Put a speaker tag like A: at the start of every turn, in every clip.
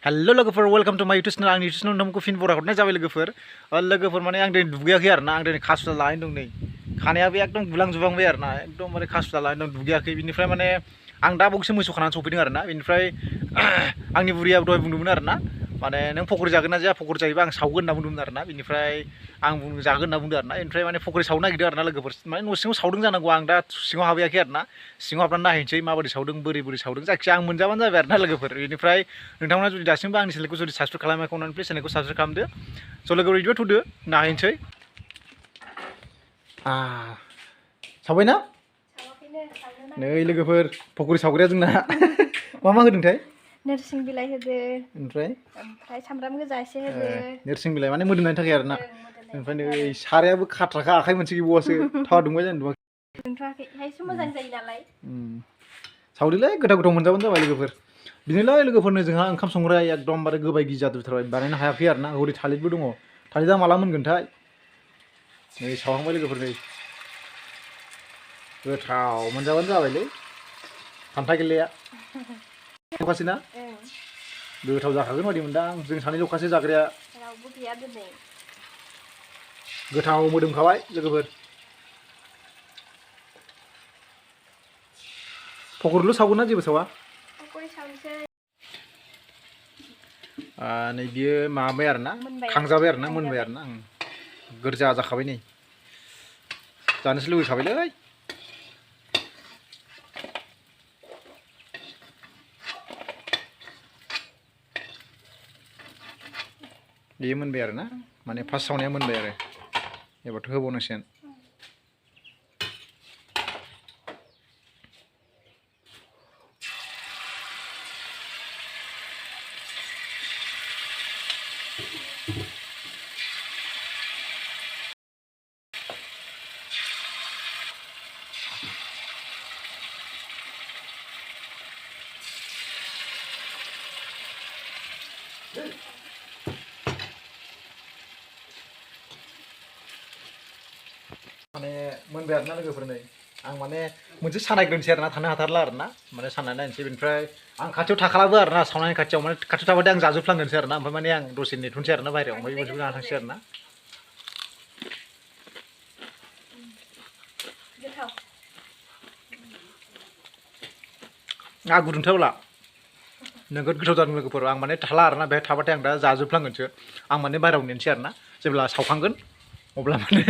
A: hello लोगोफोर welcome to माय YouTube channel आंनि यूट्यूब चैनल नोंखौ फिन बरा हरनाय जाबाय लोगोफोर माने आं दिनै दुगैयाखै आरो ना आं दिनै खासुला लानानै दं नै खानायाबो एकदम गुलां जुबांबाय आरो ना एकदम माने खासुला लानानै दं दुगैयाखै बिनिफ्राय माने आं दा बावैसो मोसौ खानानै सफैदों आरो ना बिनिफ्राय आंनि बुरिया दहाय बुंदोंमोन आरो ना माने नों पकरि जागोन ना जाया पकरि जायोबा आं सावगोन होनना बुंदोंमोन आरो ना बिनिफ्राय आं जागोन होनना बुंदों आरो ना बिनिफ्राय माने पकरि सावनो नागिरदों आरो ना लोगोफोर माने न' सिङाव सावदों जानांगौ आं दा सिङाव हाबैयाखै आरो ना सिङाव हाबनानै नायहैनोसै माबोरै सावदों बोरै सावदों जायखिया आं मोनजाबानो जाबाय आरो ना लोगोफोर बेनिफ्राय नोंथांमोना जुदि दासिमबो आंनि चेनेलखौ जुदि साबस्क्राइब खालामाखै अननानै प्लिज चेनेलखौ साबस्क्राइब खालामदो स' लोगोफोर बिदिबा थुदो नायहैनोसै सावबाय ना नै लोगोफोर पकरि सावग्राया जोंना मा होदोंथाय
B: नोरसिं बिलाइ होदो
A: ओमफ्राय
B: सामब्राम गोजा एसे होदो
A: नोरसिं बिलाइ माने मोदोमनायनि थाखाय आरो ना ओमफ्राय नै सारायाबो खाथ्राखा आखाइ मोनसे गैबावासो थावा दुंबाय जानो
B: दुंथ'वाखै हायसो मोजां जायो नालाय
A: सावदोलै गोथाव मोनजाबानो जाबाय लोगोफोर बिदिनोलै लोगोफोरनो जोंहा ओंखाम संग्राया एकदमबारे गोबाय गिजाद्राय बानायनो हायाखै आरो ना हरै थालिरबो दङ थालिरा माला मोनगोनथाय नै सावहांबाय लोगोफोर नै गोथाव मोनजाबानो जाबायलै खान्था गेलेया ल'खासैना गोथाव जाखागोन बायदि मोनदां जों सानै ल'खासो जाग्राया
B: रावबो गैया दिनै
A: गोथाव मोदोमखाबाय लोगोफोर पकरिल' सावगोन ना जेबो सावा
B: पकरि सावनोसै
A: नै बियो माबाबाय आरो ना खांजाबाय आरो ना मोनबाय आरो ना गोरजा जाखाबाय नै जानोसो लुगैखाबायलै बेयो मोनबाय आरो ना माने फार्स्ट सावनाया मोनबाय आरो एबारथ' होबावनांसिगोन माने मोनबाय आरो ना लोगोफोर नै आं माने मोनसे सानायग्रोनोसै आरो ना थानो हाथारला आरो ना माने साननानै नायनोसै बेनिफ्राय आं खाथियाव थाखालाबो आरो ना सावनायनि खाथियाव माने खाथियाव थाबाथाय आं जाजोबफ्लांगोनसै आरो ना ओमफ्राय माने आं दसे नेथ'नोसै आरो ना बाहेरायाव ओमफ्राय बेबायदिखौ जाना थांसै आरो ना गुदुंथावला नोगोद गोथाव जादों लोगोफोर आं माने थाला आरो ना बेहाय थाबाथाय आं दा जाजोबफ्लांगोनसो आं माने बाहेरायाव नेनोसै आरो ना जेब्ला सावखांगोन अब्ला माने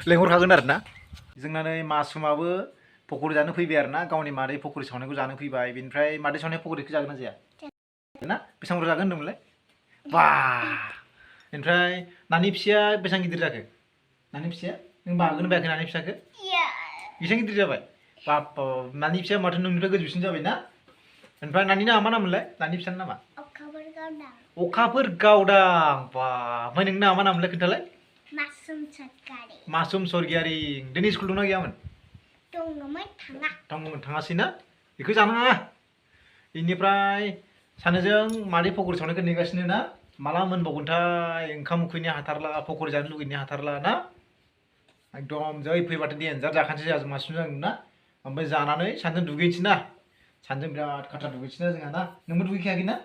A: लेंहरखागोन आरो ना जोंना नै मासुमाबो पकरि जानो फैबाय आरो ना गावनि मादै पकरि सावनायखौ जानो फैबाय बेनिफ्राय मादै सावनाय पकरिखौ जागोन ना जाया ना बेसेबां बुरजा जागोन होनदोंमोनलाय बा ओमफ्राय नानि फिसाया बेसेबां गिदिर जाखो नानि फिसाया नों बागोन बायाखै नानि फिसाखौ बेसेबां गिदिर जाबाय बाप नानि फिसाया माथो नोंनिफ्राय गोजौसिन जाबाय ना ओमफ्राय नानि नामा मा नाममोनलाय नानि फिसानि नामा अखाफोर गावदां बा ओमफ्राय नोंनि नामा मा नाममोनलाय खोन्थालाय मासुम सरगियारि दिनै स्कुल दंना गैयामोन दङमोन थाङासै ना बेखौ जानाङा बेनिफ्राय सानैजों मादै पकरि सावनायखौ नेगासिनो ना माला मोनबावगोनथाय ओंखाम उखैनो हाथारला पकरि जानो लुगैनो हाथारला ना एकदम जै फैबाथाय देन्जार जाखानोसै जोंहा मासुमजों ना ओमफ्राय जानानै सानैजों दुगैनोसै ना सानैजों बिराद खाथा दुगैनोसै ना जोंहा ना नोंबो दुगैखायाखै ना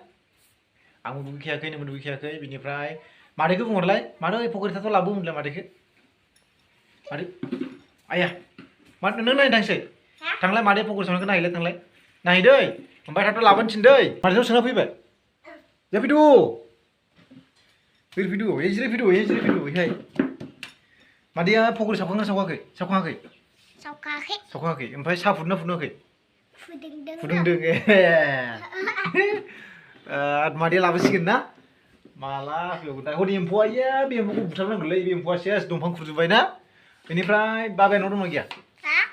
A: आंबो दुगैखायाखै नोंबो दुगैखायाखै बिनिफ्राय मादैखौ बुंहरलाय मादै पकरि थाथ' लाबो होनलाय मादैखौ मादै आया मा नों नायनो थांसै थांलाय मादै पकरि सावनायखौ नायहैलाय थांलाय नायहैदै ओमफ्राय थाथ' लाबोनो थिनदै मादैनाव सोंना फैबाय जिरायफैदो जिरायफैदो ओइहाय मादैया पकरि सावखांना सावखाङाखै ओमफ्राय साहा फुदुंना फुदुङाखै फुदुंदों मादैया लाबोसिगोन ना माला फैबावगोनथाय हनै एम्फौआ बे एम्फौखौ बुथारनांगौलै बे एम्फौआ सेस दंफां खुरजोब्बाय ना बेनिफ्राय बाबाया न'आव दंना गैया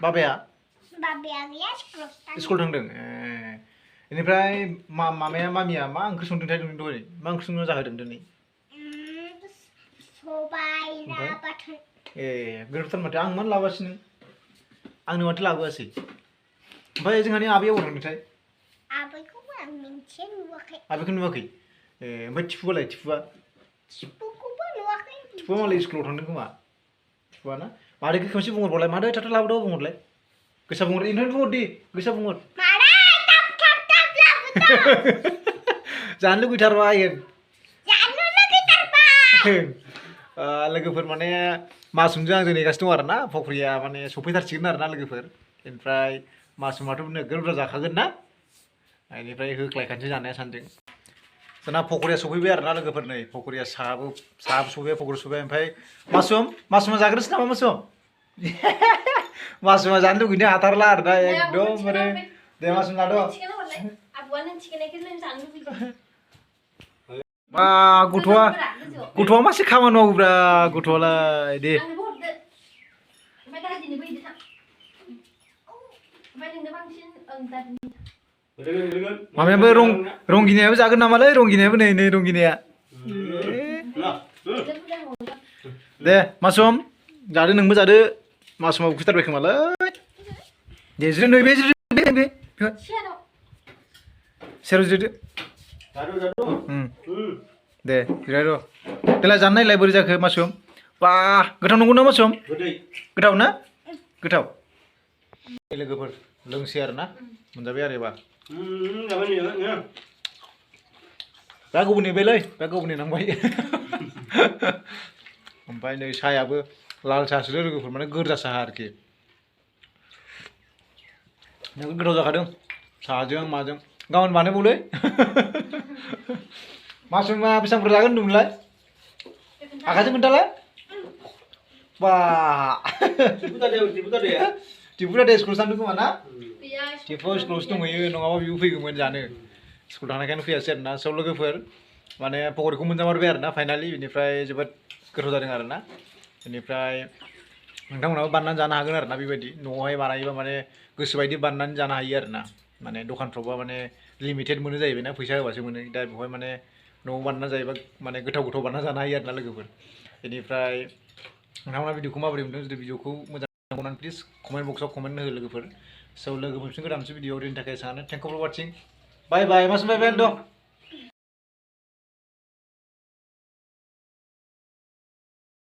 A: बाबाया स्कुल थांदों बेनिफ्राय मामाया मामिया मा ओंख्रि संदोंथाय नोंनि दहाय मा ओंख्रि संना जाहोदों दिनै गोथावथार माथो आं मानो लाबोआसै नों आंनो माथो लाबोआसै ओमफ्राय जोंहानि आबैया अबाव थांदोंथाय आबैखौ नुवाखै ओमफ्राय टिपुआलाय टिपुआ मालाय स्कुलाव थांदों खोमा टिपुआ ना मादैखौ खनसे बुंहरबावलाय मादै थाथ' लाबोद' बुंहरलाय गोसा बुंहर इनिफ्राय बुंहर दे गोसा बुंहर जानो लुगैथारबाय
C: जानो लुगैथारबाय
A: लोगोफोर माने मासुमजों आंजों नेगासिनो दं आरो ना पकरिया माने सफैथारसिगोन आरो ना लोगोफोर बेनिफ्राय मासुमाथ' नोगोर बुरजा जाखागोन ना बेनिफ्राय होख्लायखानोसै जानाया सानदों जोंना पकरिया सफैबाय आरो ना लोगोफोर नै पकरिया साहाबो सफैबाय पकरि सफैबाय ओमफ्राय मासुमा जाग्रोसै नामा मासुमा जानो लुगैनो हाथारला आरो ना एकदमबारे दे मासुम लाद' मा गथ'आ मासे खामानि मावोब्रा गथ'आलाय दे मामायाबो रंगिनायाबो जागोन नामालै रंगिनायाबो नै रंगिनाया दे मासुम जादो नोंबो जादो मासुमा उखैथारबाय खोमालै दे जिराय नै बे जिराय सेराव जिरायदो दे जिराय र' देलाय जानो नायलाय बोरै जाखो मासुम बा गोथाव नंगौ ना मासुम गोथाव ना गोथाव लोगोफोर लोंसै आरो ना मोनजाबाय आरो एबार दा गुबुन नेबायलै दा गुबुन नेनांबाय ओमफ्राय नै साहायाबो लाल साहासो लोगोफोर माने गोरजा साहा आरोखि नोगोद गोथाव जाखादों साहाजों माजों गाबोन बानायबावलै मासुमा बेसेबां बुरजा जागोन होनदोंमोनलाय आखाइजों खोन्थालाय बा टिपुदा दे स्कुल सानदों खोमा ना टिपु स्कुलावसो दंहैयो नङाबा बिबो फैगौमोन जानो स्कुल थांनायखायनो फैयासै आरो ना सब लोगोफोर माने पकरिखौ मोनजामारबाय आरो ना फाइनालि बेनिफ्राय जोबोद गोथाव जादों आरो ना बेनिफ्राय नोंथांमोनाबो बानायनानै जानो हागोन आरो ना बेबायदि न'आवहाय बानायोबा माने गोसोबायदि बानायनानै जानो हायो आरो ना माने दखानफ्रावबा माने लिमिटेड मोनो जाहैबाय ना फैसा होबासो मोनो दा बेवहाय माने न'आव बानायना जायोबा माने गोथाव बानायना जानो हायो आरो ना लोगोफोर बेनिफ्राय नोंथांमोना भिडिअखौ माबोरै मोनदों जुदि भिडिअखौ मोजां मोनोब्ला प्लिज कमेन्ट बक्सआव कमेन्ट हो लोगोफोर स' लोगो मोनफिनगोन भिडिअ' दोननो थाखाय सानो thank you for watching bye bye मासुम बाय बाय